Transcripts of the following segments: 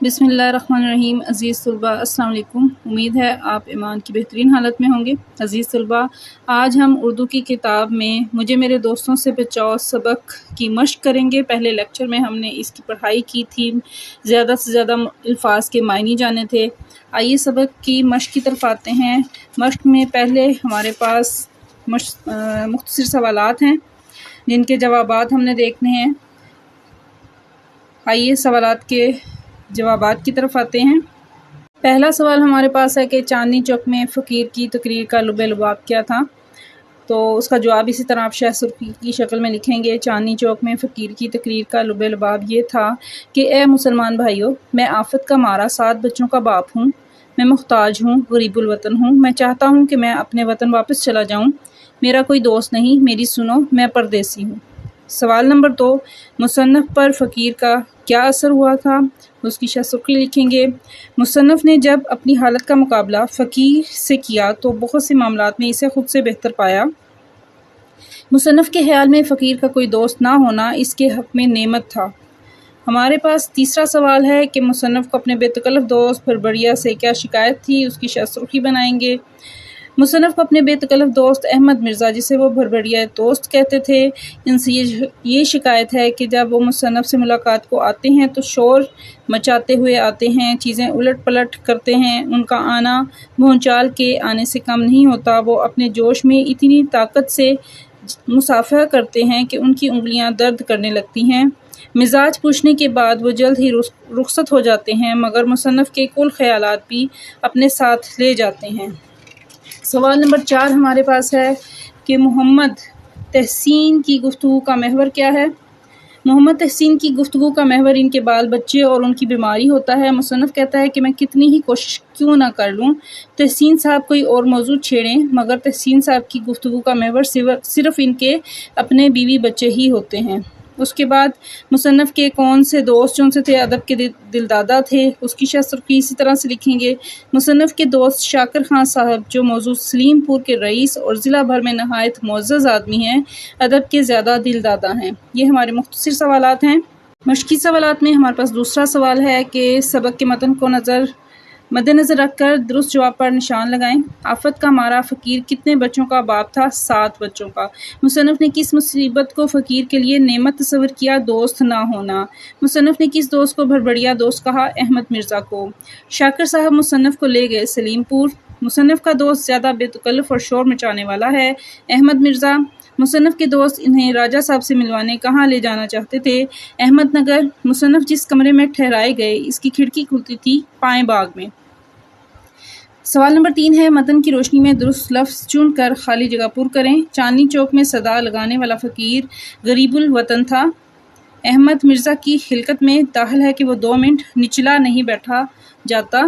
بسم اللہ الرحمن الرحیم۔ عزیز طلباء السلام علیکم۔ امید ہے آپ ایمان کی بہترین حالت میں ہوں گے۔ عزیز طلباء، آج ہم اردو کی کتاب میں مجھے میرے دوستوں سے بچاؤ سبق کی مشق کریں گے۔ پہلے لیکچر میں ہم نے اس کی پڑھائی کی تھی، زیادہ سے زیادہ الفاظ کے معنی جانے تھے۔ آئیے سبق کی مشق کی طرف آتے ہیں۔ مشق میں پہلے ہمارے پاس مختصر سوالات ہیں جن کے جوابات ہم نے دیکھنے ہیں۔ آئیے سوالات کے جوابات کی طرف آتے ہیں۔ پہلا سوال ہمارے پاس ہے کہ چاندنی چوک میں فقیر کی تقریر کا لب لباب کیا تھا؟ تو اس کا جواب اسی طرح آپ شاہ سرخی کی شکل میں لکھیں گے۔ چاندنی چوک میں فقیر کی تقریر کا لب لباب یہ تھا کہ اے مسلمان بھائیو، میں آفت کا مارا 7 بچوں کا باپ ہوں، میں محتاج ہوں، غریب الوطن ہوں، میں چاہتا ہوں کہ میں اپنے وطن واپس چلا جاؤں، میرا کوئی دوست نہیں، میری سنو، میں پردیسی ہوں۔ سوال نمبر 2، مصنف پر فقیر کا کیا اثر ہوا تھا؟ اس کی شاہ سرخی لکھیں گے۔ مصنف نے جب اپنی حالت کا مقابلہ فقیر سے کیا تو بہت سے معاملات میں اسے خود سے بہتر پایا۔ مصنف کے خیال میں فقیر کا کوئی دوست نہ ہونا اس کے حق میں نعمت تھا۔ ہمارے پاس تیسرا سوال ہے کہ مصنف کو اپنے بے تکلف دوست بھربھریا سے کیا شکایت تھی؟ اس کی شاہ سرخی بنائیں گے۔ مصنف کو اپنے بے تکلف دوست احمد مرزا، جسے وہ بھربھریا دوست کہتے تھے، ان سے یہ شکایت ہے کہ جب وہ مصنف سے ملاقات کو آتے ہیں تو شور مچاتے ہوئے آتے ہیں، چیزیں الٹ پلٹ کرتے ہیں، ان کا آنا بھونچال کے آنے سے کم نہیں ہوتا، وہ اپنے جوش میں اتنی طاقت سے مصافحہ کرتے ہیں کہ ان کی انگلیاں درد کرنے لگتی ہیں۔ مزاج پوچھنے کے بعد وہ جلد ہی رخصت ہو جاتے ہیں، مگر مصنف کے کل خیالات بھی اپنے ساتھ لے جاتے ہیں۔ سوال نمبر 4 ہمارے پاس ہے کہ محمد تحسین کی گفتگو کا محور کیا ہے؟ محمد تحسین کی گفتگو کا محور ان کے بال بچے اور ان کی بیماری ہوتا ہے۔ مصنف کہتا ہے کہ میں کتنی ہی کوشش کیوں نہ کر لوں، تحسین صاحب کوئی اور موضوع چھیڑیں، مگر تحسین صاحب کی گفتگو کا محور صرف ان کے اپنے بیوی بچے ہی ہوتے ہیں۔ اس کے بعد مصنف کے کون سے دوست جو ان سے تھے ادب کے دلدادہ تھے، اس کی شاہ سرخی اسی طرح سے لکھیں گے۔ مصنف کے دوست شاکر خان صاحب جو موضوع سلیم پور کے رئیس اور ضلع بھر میں نہایت معزز آدمی ہیں، ادب کے زیادہ دلدادہ ہیں۔ یہ ہمارے مختصر سوالات ہیں۔ مشقی سوالات میں ہمارے پاس دوسرا سوال ہے کہ سبق کے متن کو مد نظر رکھ کر درست جواب پر نشان لگائیں۔ آفت کا مارا فقیر کتنے بچوں کا باپ تھا؟ 7 بچوں کا۔ مصنف نے کس مصیبت کو فقیر کے لیے نعمت تصور کیا؟ دوست نہ ہونا۔ مصنف نے کس دوست کو بھربھریا دوست کہا؟ احمد مرزا کو۔ شاکر صاحب مصنف کو لے گئے سلیم پور۔ مصنف کا دوست زیادہ بے تکلف اور شور مچانے والا ہے، احمد مرزا۔ مصنف کے دوست انہیں راجہ صاحب سے ملوانے کہاں لے جانا چاہتے تھے؟ احمد نگر۔ مصنف جس کمرے میں ٹھہرائے گئے اس کی کھڑکی کھلتی تھی پائیں باغ میں۔ سوال نمبر 3 ہے، متن کی روشنی میں درست لفظ چن کر خالی جگہ پر کریں۔ چاندنی چوک میں صدا لگانے والا فقیر غریب الوطن تھا۔ احمد مرزا کی خلقت میں داخل ہے کہ وہ 2 منٹ نچلا نہیں بیٹھا جاتا۔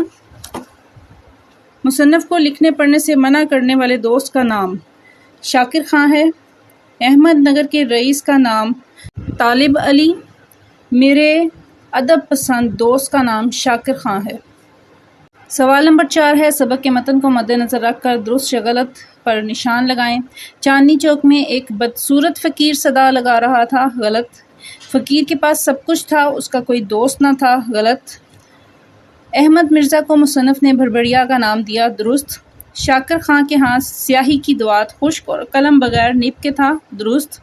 مصنف کو لکھنے پڑھنے سے منع کرنے والے دوست کا نام شاکر خان ہے۔ احمد نگر کے رئیس کا نام طالب علی۔ میرے ادب پسند دوست کا نام شاکر خان ہے۔ سوال نمبر 4 ہے، سبق کے متن کو مد نظر رکھ کر درست یا غلط پر نشان لگائیں۔ چاندنی چوک میں ایک بدصورت فقیر صدا لگا رہا تھا، غلط۔ فقیر کے پاس سب کچھ تھا، اس کا کوئی دوست نہ تھا، غلط۔ احمد مرزا کو مصنف نے بھربھریا کا نام دیا، درست۔ شاکر خان کے ہاں سیاہی کی دوات خشک اور قلم بغیر نب کے تھا، درست۔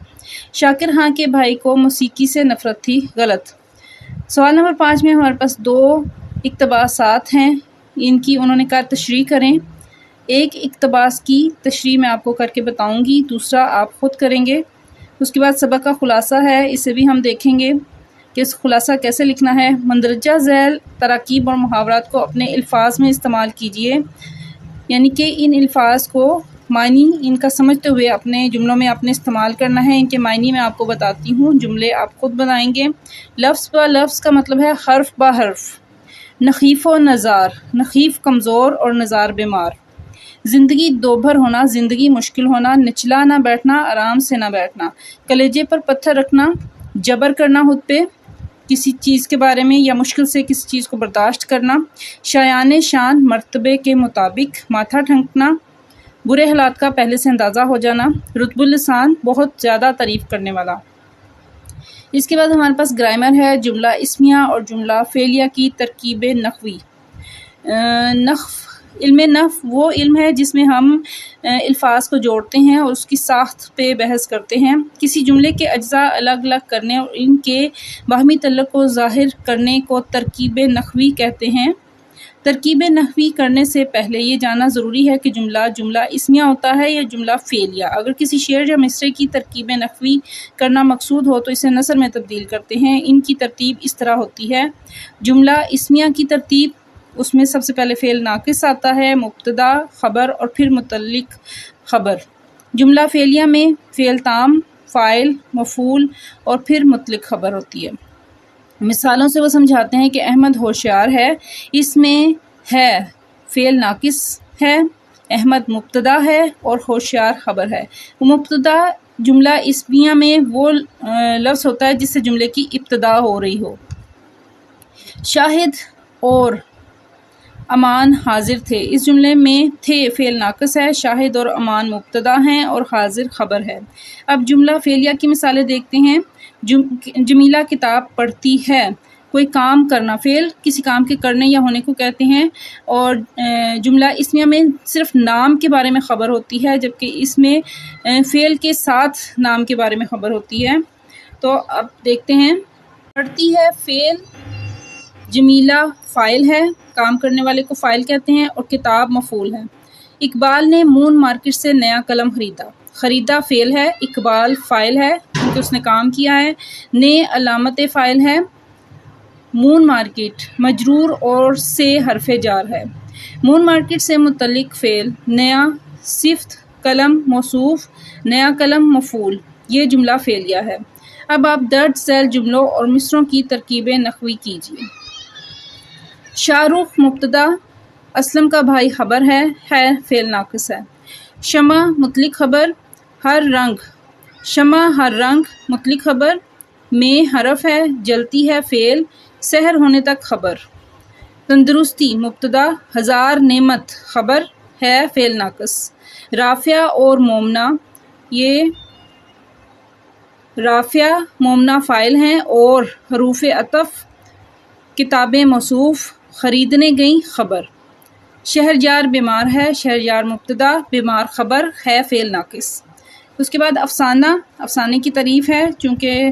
شاکر خان کے بھائی کو موسیقی سے نفرت تھی، غلط۔ سوال نمبر 5 میں ہمارے پاس 2 اقتباسات ہیں، ان کی انہوں نے کہا تشریح کریں۔ ایک اقتباس کی تشریح میں آپ کو کر کے بتاؤں گی، دوسرا آپ خود کریں گے۔ اس کے بعد سبق کا خلاصہ ہے، اسے بھی ہم دیکھیں گے کہ اس خلاصہ کیسے لکھنا ہے۔ مندرجہ ذیل تراکیب اور محاورات کو اپنے الفاظ میں استعمال کیجیے، یعنی کہ ان الفاظ کو معنی ان کا سمجھتے ہوئے اپنے جملوں میں اپنے استعمال کرنا ہے۔ ان کے معنی میں آپ کو بتاتی ہوں، جملے آپ خود بنائیں گے۔ لفظ با لفظ کا مطلب ہے حرف با حرف۔ نخیف و نزار، نخیف کمزور اور نزار بیمار۔ زندگی دوبھر ہونا، زندگی مشکل ہونا، نچلا نہ بیٹھنا، آرام سے نہ بیٹھنا، کلیجے پر پتھر رکھنا، جبر کرنا خود پہ کسی چیز کے بارے میں یا مشکل سے کسی چیز کو برداشت کرنا، شایان شان، مرتبے کے مطابق ماتھا ٹھنکنا، برے حالات کا پہلے سے اندازہ ہو جانا، رطب اللسان، بہت زیادہ تعریف کرنے والا۔ اس کے بعد ہمارے پاس گرامر ہے، جملہ اسمیہ اور جملہ فعلیہ کی ترکیب نحوی۔ علم نحو وہ علم ہے جس میں ہم الفاظ کو جوڑتے ہیں اور اس کی ساخت پہ بحث کرتے ہیں۔ کسی جملے کے اجزاء الگ الگ کرنے اور ان کے باہمی تعلق کو ظاہر کرنے کو ترکیب نحوی کہتے ہیں۔ ترکیب نحوی کرنے سے پہلے یہ جاننا ضروری ہے کہ جملہ اسمیہ ہوتا ہے یا جملہ فعلیہ۔ اگر کسی شعر یا مصرعے کی ترکیب نحوی کرنا مقصود ہو تو اسے نثر میں تبدیل کرتے ہیں۔ ان کی ترتیب اس طرح ہوتی ہے: جملہ اسمیہ کی ترتیب، اس میں سب سے پہلے فعل ناقص آتا ہے، مبتدا، خبر اور پھر متعلق خبر۔ جملہ فعلیہ میں فعل تام، فاعل، مفعول اور پھر متعلق خبر ہوتی ہے۔ مثالوں سے وہ سمجھاتے ہیں کہ احمد ہوشیار ہے، اس میں ہے فعل ناقص ہے، احمد مبتدا ہے اور ہوشیار خبر ہے۔ مبتدا جملہ اسمیہ میں وہ لفظ ہوتا ہے جس سے جملے کی ابتدا ہو رہی ہو۔ شاہد اور امان حاضر تھے، اس جملے میں تھے فعل ناقص ہے، شاہد اور امان مبتدا ہیں اور حاضر خبر ہے۔ اب جملہ فعلیہ کی مثالیں دیکھتے ہیں۔ جمیلہ کتاب پڑھتی ہے، کوئی کام کرنا، فعل کسی کام کے کرنے یا ہونے کو کہتے ہیں، اور جملہ اسمیہ میں صرف نام کے بارے میں خبر ہوتی ہے، جبکہ اس میں فعل کے ساتھ نام کے بارے میں خبر ہوتی ہے۔ تو اب دیکھتے ہیں، پڑھتی ہے فعل، جمیلہ فاعل ہے، کام کرنے والے کو فاعل کہتے ہیں، اور کتاب مفعول ہے۔ اقبال نے مون مارکیٹ سے نیا قلم خریدا، خریدا فعل ہے، اقبال فاعل ہے کیونکہ اس نے کام کیا ہے، نے علامت فاعل ہے، مون مارکیٹ مجرور اور سے حرف جار ہے۔ مون مارکیٹ سے متعلق فعل، نیا صفت، قلم موصوف، نیا قلم مفعول۔ یہ جملہ فعلیہ ہے۔ اب آپ درج ذیل جملوں اور مصرعوں کی ترکیب نحوی کیجیے۔ شاہ رخ مبتدا، اسلم کا بھائی خبر ہے فعل ناقص ہے۔ شمع مطلق خبر، ہر رنگ، شمع ہر رنگ مطلق خبر، میں حرف ہے، جلتی ہے فعل، سحر ہونے تک خبر۔ تندرستی مبتدا، ہزار نعمت خبر ہے فعل ناقص۔ رافعہ اور مومنہ، یہ رافعہ مومنہ فاعل ہیں اور حروف عطف، کتابیں موصوف، خریدنے گئیں خبر۔ شہرجار بیمار ہے، شہرجار مبتدا، بیمار خبر ہے فعل ناقص۔ اس کے بعد افسانے کی تعریف ہے، چونکہ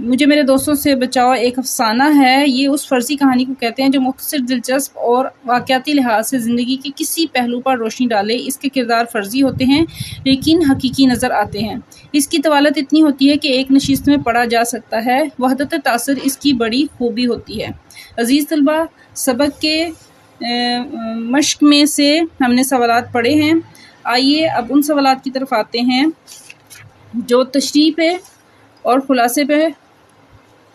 مجھے میرے دوستوں سے بچاؤ ایک افسانہ ہے۔ یہ اس فرضی کہانی کو کہتے ہیں جو مختصر، دلچسپ اور واقعاتی لحاظ سے زندگی کے کسی پہلو پر روشنی ڈالے۔ اس کے کردار فرضی ہوتے ہیں لیکن حقیقی نظر آتے ہیں۔ اس کی طوالت اتنی ہوتی ہے کہ ایک نشست میں پڑھا جا سکتا ہے۔ وحدت تاثر اس کی بڑی خوبی ہوتی ہے۔ عزیز طلبہ، سبق کے مشق میں سے ہم نے سوالات پڑھے ہیں۔ آئیے اب ان سوالات کی طرف آتے ہیں جو تشریح پہ اور خلاصے پہ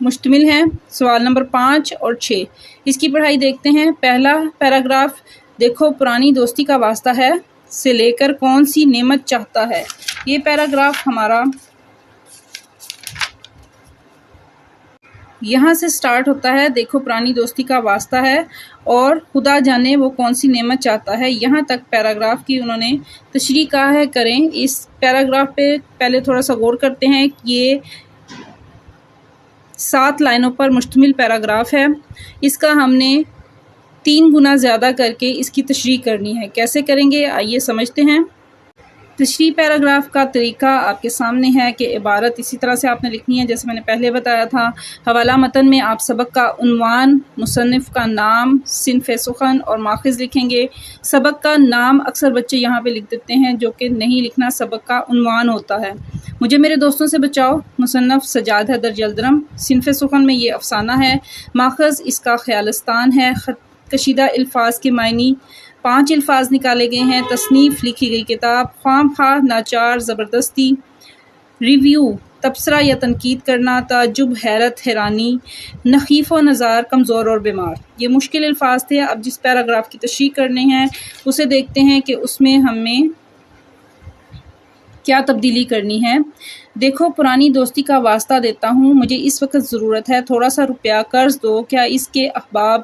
مشتمل ہیں۔ سوال نمبر 5 اور 6، اس کی پڑھائی دیکھتے ہیں۔ پہلا پیراگراف، دیکھو پرانی دوستی کا واسطہ ہے سے لے کر کون سی نعمت چاہتا ہے۔ یہ پیراگراف ہمارا یہاں سے سٹارٹ ہوتا ہے، دیکھو پرانی دوستی کا واسطہ ہے اور خدا جانے وہ کون سی نعمت چاہتا ہے۔ یہاں تک پیراگراف کی انہوں نے تشریح کہا ہے کریں۔ اس پیراگراف پہ پہلے تھوڑا سا غور کرتے ہیں۔ یہ 7 لائنوں پر مشتمل پیراگراف ہے۔ اس کا ہم نے 3 گنا زیادہ کر کے اس کی تشریح کرنی ہے۔ کیسے کریں گے آئیے سمجھتے ہیں۔ تشریح پیراگراف کا طریقہ آپ کے سامنے ہے کہ عبارت اسی طرح سے آپ نے لکھنی ہے جیسے میں نے پہلے بتایا تھا۔ حوالہ متن میں آپ سبق کا عنوان، مصنف کا نام، صنف سخن اور ماخذ لکھیں گے۔ سبق کا نام اکثر بچے یہاں پہ لکھ دیتے ہیں جو کہ نہیں لکھنا، سبق کا عنوان ہوتا ہے۔ مجھے میرے دوستوں سے بچاؤ، مصنف سجاد حیدر جلدرم، صنف سخن میں یہ افسانہ ہے، ماخذ اس کا خیالستان ہے، خط کشیدہ الفاظ کے معنی 5 الفاظ نکالے گئے ہیں، تصنیف لکھی گئی کتاب، خوام خواہ ناچار زبردستی، ریویو تبصرہ یا تنقید کرنا، تعجب حیرت حیرانی، نخیف و نزار کمزور اور بیمار۔ یہ مشکل الفاظ تھے۔ اب جس پیراگراف کی تشریح کرنے ہیں اسے دیکھتے ہیں کہ اس میں ہمیں کیا تبدیلی کرنی ہے؟ دیکھو پرانی دوستی کا واسطہ دیتا ہوں، مجھے اس وقت ضرورت ہے، تھوڑا سا روپیہ قرض دو۔ کیا اس کے احباب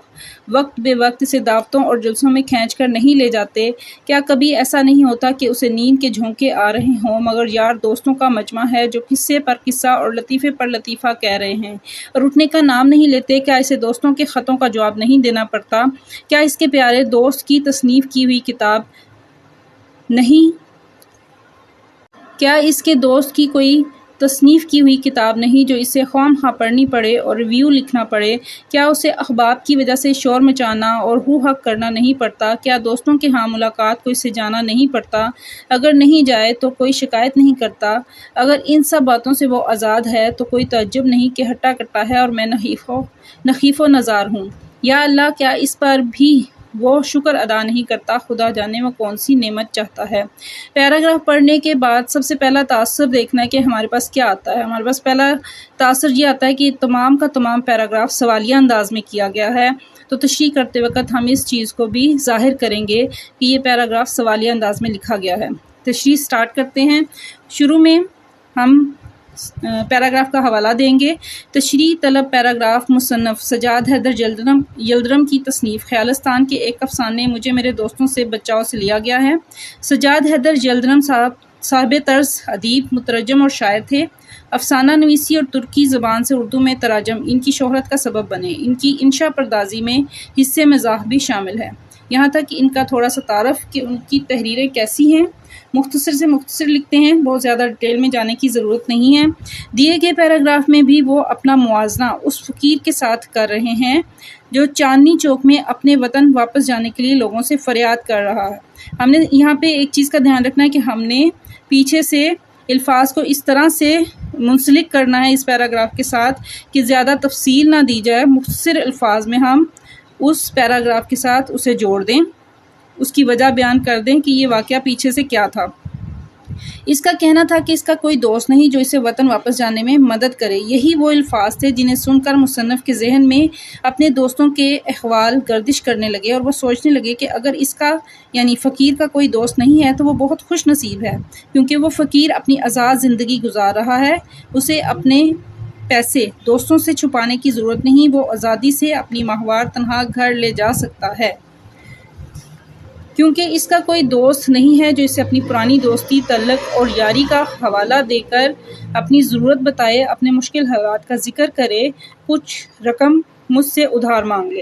وقت بے وقت اسے دعوتوں اور جلسوں میں کھینچ کر نہیں لے جاتے؟ کیا کبھی ایسا نہیں ہوتا کہ اسے نیند کے جھونکے آ رہے ہوں مگر یار دوستوں کا مجمع ہے جو قصے پر قصہ اور لطیفے پر لطیفہ کہہ رہے ہیں اور اٹھنے کا نام نہیں لیتے؟ کیا اسے دوستوں کے خطوں کا جواب نہیں دینا پڑتا؟ کیا اس کے پیارے دوست کی تصنیف کی ہوئی کتاب نہیں کیا اس کے دوست کی کوئی تصنیف کی ہوئی کتاب نہیں جو اسے خواہ مخواہ پڑھنی پڑے اور ریویو لکھنا پڑے؟ کیا اسے احباب کی وجہ سے شور مچانا اور ہو ہک کرنا نہیں پڑتا؟ کیا دوستوں کے ہاں ملاقات کو اسے جانا نہیں پڑتا؟ اگر نہیں جائے تو کوئی شکایت نہیں کرتا؟ اگر ان سب باتوں سے وہ آزاد ہے تو کوئی تعجب نہیں کہ ہٹا کٹا ہے اور میں نحیف و نزار ہوں۔ یا اللہ، کیا اس پر بھی وہ شکر ادا نہیں کرتا؟ خدا جانے وہ کون سی نعمت چاہتا ہے۔ پیراگراف پڑھنے کے بعد سب سے پہلا تاثر دیکھنا ہے کہ ہمارے پاس کیا آتا ہے۔ ہمارے پاس پہلا تاثر یہ آتا ہے کہ تمام کا تمام پیراگراف سوالیہ انداز میں کیا گیا ہے، تو تشریح کرتے وقت ہم اس چیز کو بھی ظاہر کریں گے کہ یہ پیراگراف سوالیہ انداز میں لکھا گیا ہے۔ تشریح سٹارٹ کرتے ہیں۔ شروع میں ہم پیراگراف کا حوالہ دیں گے۔ تشریح طلب پیراگراف مصنف سجاد حیدر یلدرم کی تصنیف خیالستان کے ایک افسانے مجھے میرے دوستوں سے بچاؤ سے لیا گیا ہے۔ سجاد حیدر یلدرم صاحب طرز ادیب، مترجم اور شاعر تھے۔ افسانہ نویسی اور ترکی زبان سے اردو میں تراجم ان کی شہرت کا سبب بنے۔ ان کی انشا پردازی میں حصے مزاح بھی شامل ہے۔ یہاں تک کہ ان کا تھوڑا سا تعارف کہ ان کی تحریریں کیسی ہیں۔ مختصر سے مختصر لکھتے ہیں، بہت زیادہ ڈیٹیل میں جانے کی ضرورت نہیں ہے۔ دیے گئے پیراگراف میں بھی وہ اپنا موازنہ اس فقیر کے ساتھ کر رہے ہیں جو چاندنی چوک میں اپنے وطن واپس جانے کے لیے لوگوں سے فریاد کر رہا ہے۔ ہم نے یہاں پہ ایک چیز کا دھیان رکھنا ہے کہ ہم نے پیچھے سے الفاظ کو اس طرح سے منسلک کرنا ہے اس پیراگراف کے ساتھ کہ زیادہ تفصیل نہ دی جائے، مختصر الفاظ میں ہم اس پیراگراف کے ساتھ اسے جوڑ دیں، اس کی وجہ بیان کر دیں کہ یہ واقعہ پیچھے سے کیا تھا۔ اس کا کہنا تھا کہ اس کا کوئی دوست نہیں جو اسے وطن واپس جانے میں مدد کرے۔ یہی وہ الفاظ تھے جنہیں سن کر مصنف کے ذہن میں اپنے دوستوں کے احوال گردش کرنے لگے اور وہ سوچنے لگے کہ اگر اس کا یعنی فقیر کا کوئی دوست نہیں ہے تو وہ بہت خوش نصیب ہے، کیونکہ وہ فقیر اپنی آزاد زندگی گزار رہا ہے۔ اسے اپنے پیسے دوستوں سے چھپانے کی ضرورت نہیں، وہ آزادی سے اپنی ماہوار تنہا گھر لے جا سکتا ہے، کیونکہ اس کا کوئی دوست نہیں ہے جو اسے اپنی پرانی دوستی، تعلق اور یاری کا حوالہ دے کر اپنی ضرورت بتائے، اپنے مشکل حالات کا ذکر کرے، کچھ رقم مجھ سے ادھار مانگ لے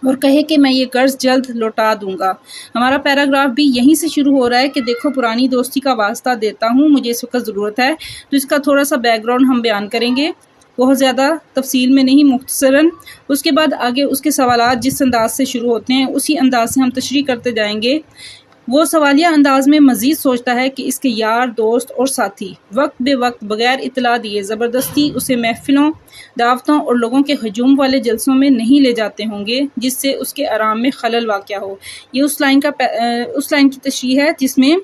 اور کہے کہ میں یہ قرض جلد لوٹا دوں گا۔ ہمارا پیراگراف بھی یہیں سے شروع ہو رہا ہے کہ دیکھو پرانی دوستی کا واسطہ دیتا ہوں، مجھے اس وقت ضرورت ہے۔ تو اس کا تھوڑا سا بیک گراؤنڈ ہم بیان کریں گے، بہت زیادہ تفصیل میں نہیں، مختصراً۔ اس کے بعد آگے اس کے سوالات جس انداز سے شروع ہوتے ہیں اسی انداز سے ہم تشریح کرتے جائیں گے۔ وہ سوالیہ انداز میں مزید سوچتا ہے کہ اس کے یار، دوست اور ساتھی وقت بے وقت بغیر اطلاع دیے زبردستی اسے محفلوں، دعوتوں اور لوگوں کے ہجوم والے جلسوں میں نہیں لے جاتے ہوں گے جس سے اس کے آرام میں خلل واقع ہو۔ یہ اس لائن کی تشریح ہے جس میں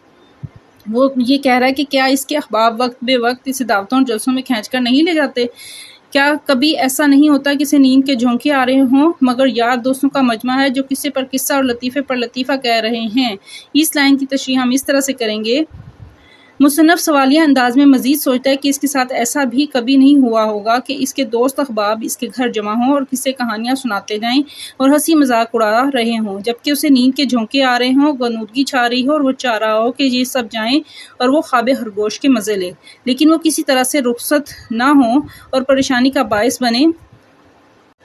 وہ یہ کہہ رہا ہے کہ کیا اس کے احباب وقت بے وقت اسے دعوتوں اور جلسوں میں کھینچ کر نہیں لے جاتے؟ کیا کبھی ایسا نہیں ہوتا کہ اسے نیند کے جھونکے آ رہے ہوں مگر یار دوستوں کا مجمع ہے جو قصے پر قصہ اور لطیفے پر لطیفہ کہہ رہے ہیں؟ اس لائن کی تشریح ہم اس طرح سے کریں گے۔ مصنف سوالیہ انداز میں مزید سوچتا ہے کہ اس کے ساتھ ایسا بھی کبھی نہیں ہوا ہوگا کہ اس کے دوست احباب اس کے گھر جمع ہوں اور قصے کہانیاں سناتے جائیں اور ہنسی مذاق اڑا رہے ہوں، جبکہ اسے نیند کے جھونکے آ رہے ہوں، غنودگی چھا رہی ہو اور وہ چاہ رہا ہو کہ یہ سب جائیں اور وہ خواب خرگوش کے مزے لے، لیکن وہ کسی طرح سے رخصت نہ ہوں اور پریشانی کا باعث بنے۔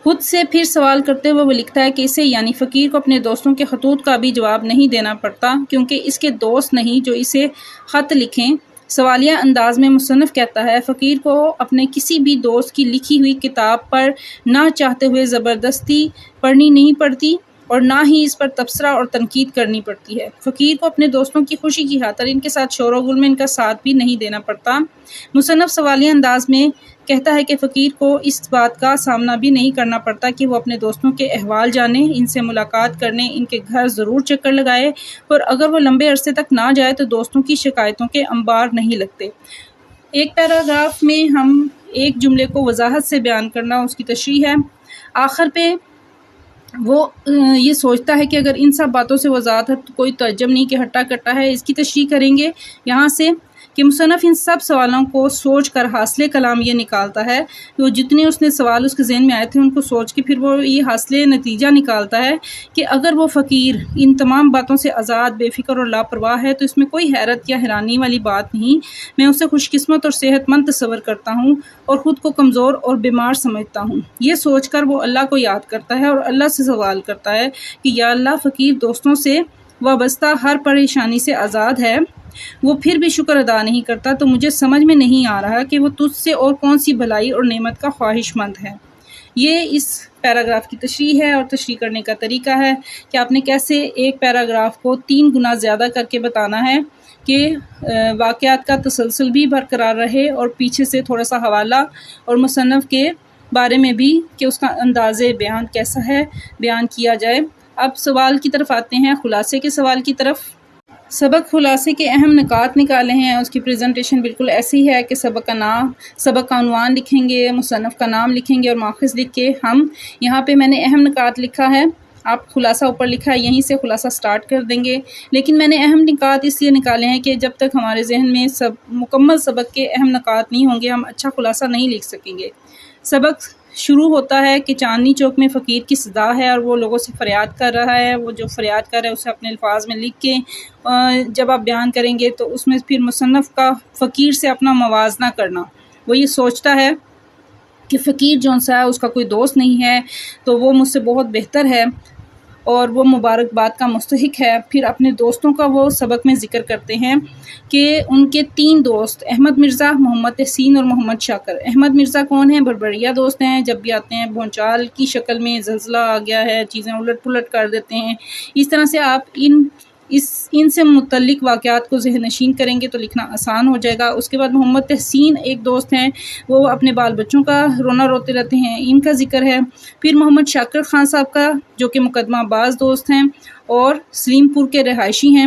خود سے پھر سوال کرتے ہوئے وہ لکھتا ہے کہ اسے یعنی فقیر کو اپنے دوستوں کے خطوط کا بھی جواب نہیں دینا پڑتا، کیونکہ اس کے دوست نہیں جو اسے خط لکھیں۔ سوالیہ انداز میں مصنف کہتا ہے فقیر کو اپنے کسی بھی دوست کی لکھی ہوئی کتاب پر نہ چاہتے ہوئے زبردستی پڑھنی نہیں پڑتی اور نہ ہی اس پر تبصرہ اور تنقید کرنی پڑتی ہے۔ فقیر کو اپنے دوستوں کی خوشی کی خاطر ان کے ساتھ شور و غل میں ان کا ساتھ بھی نہیں دینا پڑتا۔ مصنف سوالیہ انداز میں کہتا ہے کہ فقیر کو اس بات کا سامنا بھی نہیں کرنا پڑتا کہ وہ اپنے دوستوں کے احوال جانے، ان سے ملاقات کرنے، ان کے گھر ضرور چکر لگائے، اور اگر وہ لمبے عرصے تک نہ جائے تو دوستوں کی شکایتوں کے انبار نہیں لگتے۔ ایک پیراگراف میں ہم ایک جملے کو وضاحت سے بیان کرنا اس کی تشریح ہے۔ آخر پہ وہ یہ سوچتا ہے کہ اگر ان سب باتوں سے وضاحت ہے تو کوئی تعجب نہیں کہ ہٹا کٹا ہے۔ اس کی تشریح کریں گے یہاں سے کہ مصنف ان سب سوالوں کو سوچ کر حاصل کلام یہ نکالتا ہے کہ وہ جتنے اس نے سوال اس کے ذہن میں آئے تھے ان کو سوچ کے پھر وہ یہ حاصل نتیجہ نکالتا ہے کہ اگر وہ فقیر ان تمام باتوں سے آزاد، بے فکر اور لاپرواہ ہے تو اس میں کوئی حیرت یا حیرانی والی بات نہیں۔ میں اسے خوش قسمت اور صحت مند تصور کرتا ہوں اور خود کو کمزور اور بیمار سمجھتا ہوں۔ یہ سوچ کر وہ اللہ کو یاد کرتا ہے اور اللہ سے سوال کرتا ہے کہ یا اللہ، فقیر دوستوں سے وابستہ ہر پریشانی سے آزاد ہے، وہ پھر بھی شکر ادا نہیں کرتا، تو مجھے سمجھ میں نہیں آ رہا کہ وہ تجھ سے اور کون سی بھلائی اور نعمت کا خواہش مند ہے۔ یہ اس پیراگراف کی تشریح ہے اور تشریح کرنے کا طریقہ ہے کہ آپ نے کیسے ایک پیراگراف کو 3 گنا زیادہ کر کے بتانا ہے کہ واقعات کا تسلسل بھی برقرار رہے اور پیچھے سے تھوڑا سا حوالہ اور مصنف کے بارے میں بھی کہ اس کا انداز بیان کیسا ہے بیان کیا جائے۔ اب سوال کی طرف آتے ہیں، خلاصے کے سوال کی طرف۔ سبق خلاصے کے اہم نکات نکالے ہیں۔ اس کی پریزنٹیشن بالکل ایسی ہے کہ سبق کا عنوان لکھیں گے، مصنف کا نام لکھیں گے اور ماخذ لکھ کے ہم یہاں پہ میں نے اہم نکات لکھا ہے، آپ خلاصہ اوپر لکھا ہے، یہیں سے خلاصہ سٹارٹ کر دیں گے۔ لیکن میں نے اہم نکات اس لیے نکالے ہیں کہ جب تک ہمارے ذہن میں مکمل سبق کے اہم نکات نہیں ہوں گے ہم اچھا خلاصہ نہیں لکھ سکیں گے۔ سبق شروع ہوتا ہے کہ چاندنی چوک میں فقیر کی صدا ہے اور وہ لوگوں سے فریاد کر رہا ہے۔ وہ جو فریاد کر رہا ہے اسے اپنے الفاظ میں لکھ کے جب آپ بیان کریں گے تو اس میں پھر مصنف کا فقیر سے اپنا موازنہ کرنا، وہ یہ سوچتا ہے کہ فقیر جون سا ہے اس کا کوئی دوست نہیں ہے تو وہ مجھ سے بہت بہتر ہے اور وہ مبارکباد کا مستحق ہے۔ پھر اپنے دوستوں کا وہ سبق میں ذکر کرتے ہیں کہ ان کے 3 دوست احمد مرزا، محمد تحسین اور محمد شاکر۔ احمد مرزا کون ہیں؟ بھربھریا دوست ہیں، جب بھی آتے ہیں بھونچال کی شکل میں، زلزلہ آ گیا ہے، چیزیں الٹ پلٹ کر دیتے ہیں۔ اس طرح سے آپ ان سے متعلق واقعات کو ذہن نشین کریں گے تو لکھنا آسان ہو جائے گا۔ اس کے بعد محمد تحسین ایک دوست ہیں، وہ اپنے بال بچوں کا رونا روتے رہتے ہیں، ان کا ذکر ہے۔ پھر محمد شاکر خان صاحب کا جو کہ مقدمہ باز دوست ہیں اور سلیم پور کے رہائشی ہیں،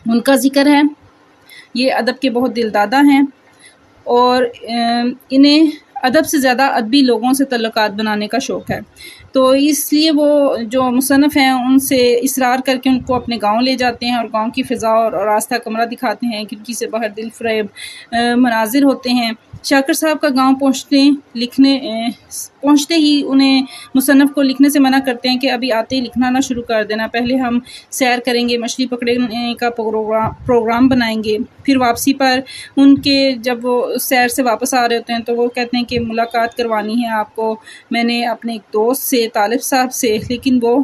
ان کا ذکر ہے۔ یہ ادب کے بہت دل دادا ہیں اور انہیں ادب سے زیادہ ادبی لوگوں سے تعلقات بنانے کا شوق ہے، تو اس لیے وہ جو مصنف ہیں ان سے اصرار کر کے ان کو اپنے گاؤں لے جاتے ہیں اور گاؤں کی فضا اور آراستہ کمرہ دکھاتے ہیں، کھڑکی سے باہر دل فریب مناظر ہوتے ہیں۔ شاکر صاحب کا گاؤں پہنچتے ہی انہیں مصنف کو لکھنے سے منع کرتے ہیں کہ ابھی آتے ہی لکھنا نہ شروع کر دینا، پہلے ہم سیر کریں گے، مچھلی پکڑنے کا پروگرام بنائیں گے۔ پھر واپسی پر ان کے جب وہ سیر سے واپس آ رہے ہوتے ہیں تو وہ کہتے ہیں کہ ملاقات کروانی ہے آپ کو میں نے اپنے ایک دوست سے، طالب صاحب سے، لیکن وہ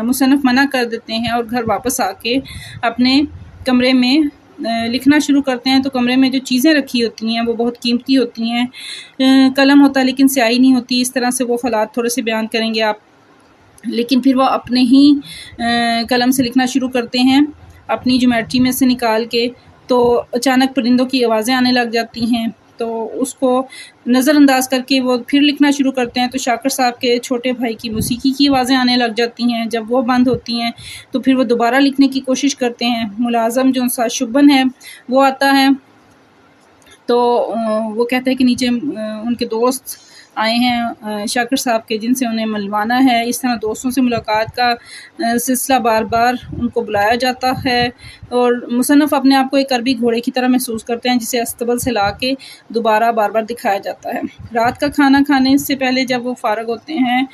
مصنف منع کر دیتے ہیں اور گھر واپس آ کے اپنے کمرے میں لکھنا شروع کرتے ہیں۔ تو کمرے میں جو چیزیں رکھی ہوتی ہیں وہ بہت قیمتی ہوتی ہیں، قلم ہوتا ہے لیکن سیاہی نہیں ہوتی، اس طرح سے وہ حالات تھوڑے سے بیان کریں گے آپ۔ لیکن پھر وہ اپنے ہی قلم سے لکھنا شروع کرتے ہیں، اپنی جیومیٹری میں سے نکال کے، تو اچانک پرندوں کی آوازیں آنے لگ جاتی ہیں، تو اس کو نظر انداز کر کے وہ پھر لکھنا شروع کرتے ہیں۔ تو شاکر صاحب کے چھوٹے بھائی کی موسیقی کی آوازیں آنے لگ جاتی ہیں، جب وہ بند ہوتی ہیں تو پھر وہ دوبارہ لکھنے کی کوشش کرتے ہیں۔ ملازم جو شبن ہے وہ آتا ہے تو وہ کہتا ہے کہ نیچے ان کے دوست آئے ہیں شاکر صاحب کے جن سے انہیں ملوانا ہے۔ اس طرح دوستوں سے ملاقات کا سلسلہ بار بار ان کو بلایا جاتا ہے اور مصنف اپنے آپ کو ایک عربی گھوڑے کی طرح محسوس کرتے ہیں جسے استبل سے لا کے دوبارہ بار بار دکھایا جاتا ہے۔ رات کا کھانا کھانے سے پہلے جب وہ فارغ ہوتے ہیں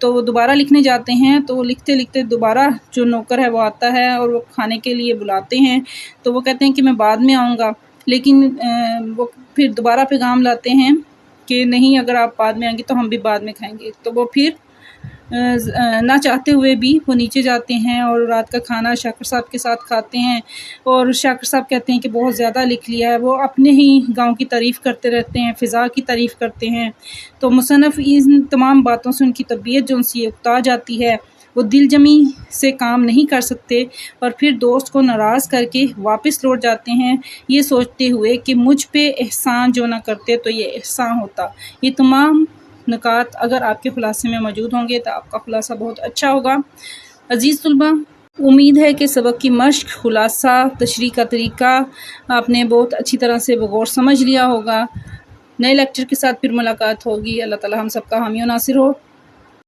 تو وہ دوبارہ لکھنے جاتے ہیں، تو لکھتے لکھتے دوبارہ جو نوکر ہے وہ آتا ہے اور وہ کھانے کے لیے بلاتے ہیں، تو وہ کہتے ہیں کہ میں بعد میں آؤں گا، لیکن وہ پھر دوبارہ پیغام لاتے ہیں کہ نہیں، اگر آپ بعد میں آئیں گے تو ہم بھی بعد میں کھائیں گے۔ تو وہ پھر نہ چاہتے ہوئے بھی وہ نیچے جاتے ہیں اور رات کا کھانا شاکر صاحب کے ساتھ کھاتے ہیں، اور شاکر صاحب کہتے ہیں کہ بہت زیادہ لکھ لیا ہے، وہ اپنے ہی گاؤں کی تعریف کرتے رہتے ہیں، فضا کی تعریف کرتے ہیں۔ تو مصنف ان تمام باتوں سے ان کی طبیعت جو ان سے اکتا جاتی ہے، وہ دل جمی سے کام نہیں کر سکتے اور پھر دوست کو ناراض کر کے واپس لوٹ جاتے ہیں، یہ سوچتے ہوئے کہ مجھ پہ احسان جو نہ کرتے تو یہ احسان ہوتا۔ یہ تمام نکات اگر آپ کے خلاصے میں موجود ہوں گے تو آپ کا خلاصہ بہت اچھا ہوگا۔ عزیز طلباء، امید ہے کہ سبق کی مشق، خلاصہ، تشریح کا طریقہ آپ نے بہت اچھی طرح سے بغور سمجھ لیا ہوگا۔ نئے لیکچر کے ساتھ پھر ملاقات ہوگی۔ اللہ تعالی ہم سب کا حامی و ناصر ہو۔